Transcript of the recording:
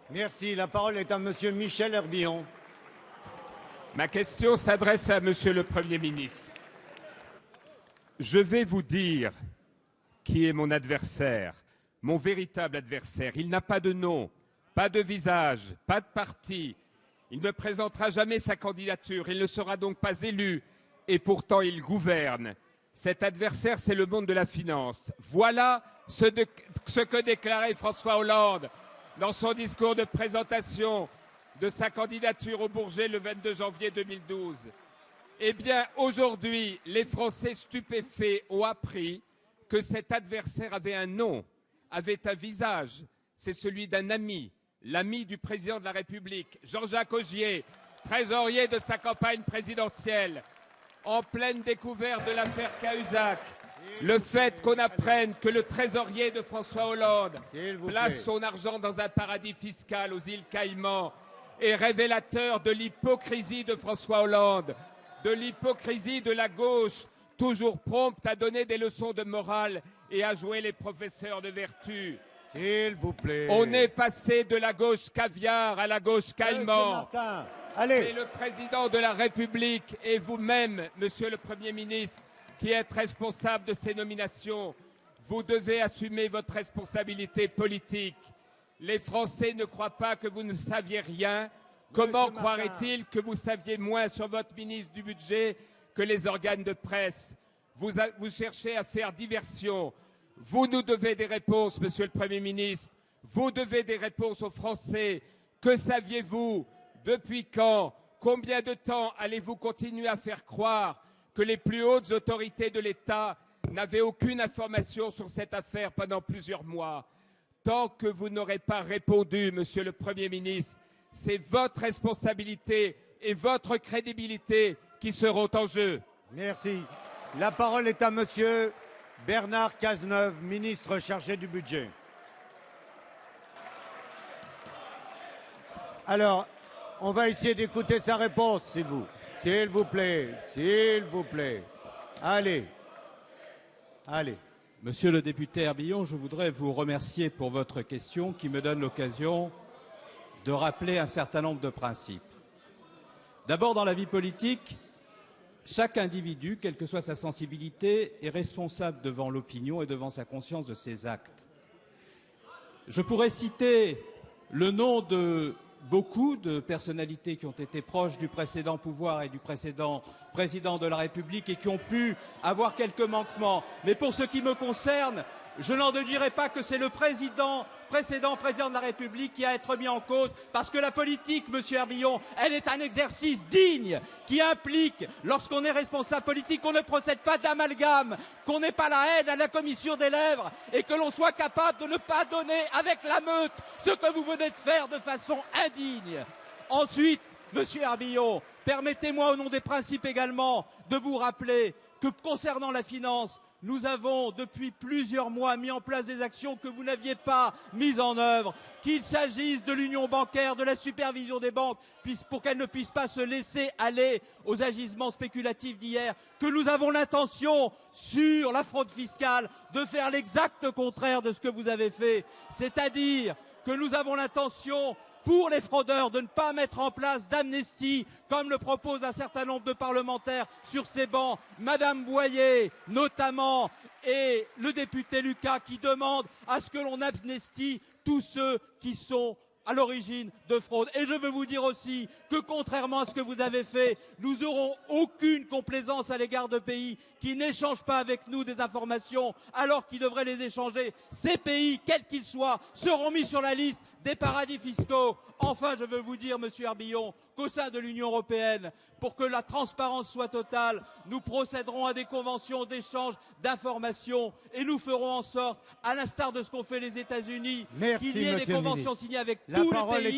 Merci. La parole est à Monsieur Michel Herbillon. Ma question s'adresse à Monsieur le Premier ministre. Je vais vous dire qui est mon adversaire, mon véritable adversaire. Il n'a pas de nom, pas de visage, pas de parti. Il ne présentera jamais sa candidature. Il ne sera donc pas élu. Et pourtant, il gouverne. Cet adversaire, c'est le monde de la finance. Voilà ce que déclarait François Hollande dans son discours de présentation de sa candidature au Bourget le 22 janvier 2012. Eh bien, aujourd'hui, les Français stupéfaits ont appris que cet adversaire avait un nom, avait un visage. C'est celui d'un ami, l'ami du président de la République, Jean-Jacques Augier, trésorier de sa campagne présidentielle, en pleine découverte de l'affaire Cahuzac. Le fait qu'on apprenne que le trésorier de François Hollande place son argent dans un paradis fiscal aux îles Caïmans est révélateur de l'hypocrisie de François Hollande, de l'hypocrisie de la gauche, toujours prompte à donner des leçons de morale et à jouer les professeurs de vertu. S'il vous plaît. On est passé de la gauche caviar à la gauche caïman. Allez. C'est le président de la République et vous-même, Monsieur le Premier ministre, qui êtes responsable de ces nominations. Vous devez assumer votre responsabilité politique. Les Français ne croient pas que vous ne saviez rien. Comment croiraient-ils que vous saviez moins sur votre ministre du Budget que les organes de presse? Vous cherchez à faire diversion. Vous nous devez des réponses, Monsieur le Premier ministre. Vous devez des réponses aux Français. Que saviez-vous? Depuis quand? Combien de temps allez-vous continuer à faire croire que les plus hautes autorités de l'État n'avaient aucune information sur cette affaire pendant plusieurs mois? Tant que vous n'aurez pas répondu, Monsieur le Premier ministre, c'est votre responsabilité et votre crédibilité qui seront en jeu. Merci. La parole est à Monsieur Bernard Cazeneuve, ministre chargé du budget. Alors, on va essayer d'écouter sa réponse, s'il vous plaît, s'il vous plaît. Allez. Monsieur le député Herbillon, je voudrais vous remercier pour votre question qui me donne l'occasion de rappeler un certain nombre de principes. D'abord, dans la vie politique, chaque individu, quelle que soit sa sensibilité, est responsable devant l'opinion et devant sa conscience de ses actes. Je pourrais citer le nom de beaucoup de personnalités qui ont été proches du précédent pouvoir et du précédent président de la République et qui ont pu avoir quelques manquements. Mais pour ce qui me concerne, je n'en dirai pas que c'est le précédent président de la République qui a à être mis en cause, parce que la politique, Monsieur Herbillon, elle est un exercice digne qui implique, lorsqu'on est responsable politique, qu'on ne procède pas d'amalgame, qu'on n'ait pas la haine à la commission des lèvres et que l'on soit capable de ne pas donner avec la meute ce que vous venez de faire de façon indigne. Ensuite, Monsieur Herbillon, permettez-moi au nom des principes également de vous rappeler que concernant la finance, nous avons depuis plusieurs mois mis en place des actions que vous n'aviez pas mises en œuvre, qu'il s'agisse de l'union bancaire, de la supervision des banques, pour qu'elles ne puissent pas se laisser aller aux agissements spéculatifs d'hier, que nous avons l'intention, sur la fraude fiscale, de faire l'exact contraire de ce que vous avez fait, c'est-à-dire que nous avons l'intention, pour les fraudeurs, de ne pas mettre en place d'amnistie, comme le propose un certain nombre de parlementaires sur ces bancs, Madame Boyer notamment, et le député Lucas, qui demandent à ce que l'on amnistie tous ceux qui sont à l'origine de fraude. Et je veux vous dire aussi que, contrairement à ce que vous avez fait, nous n'aurons aucune complaisance à l'égard de pays qui n'échangent pas avec nous des informations alors qu'ils devraient les échanger. Ces pays, quels qu'ils soient, seront mis sur la liste des paradis fiscaux. Enfin, je veux vous dire, Monsieur Herbillon, qu'au sein de l'Union européenne, pour que la transparence soit totale, nous procéderons à des conventions d'échange d'informations et nous ferons en sorte, à l'instar de ce qu'ont fait les États-Unis, qu'il y ait des conventions signées avec tous les pays.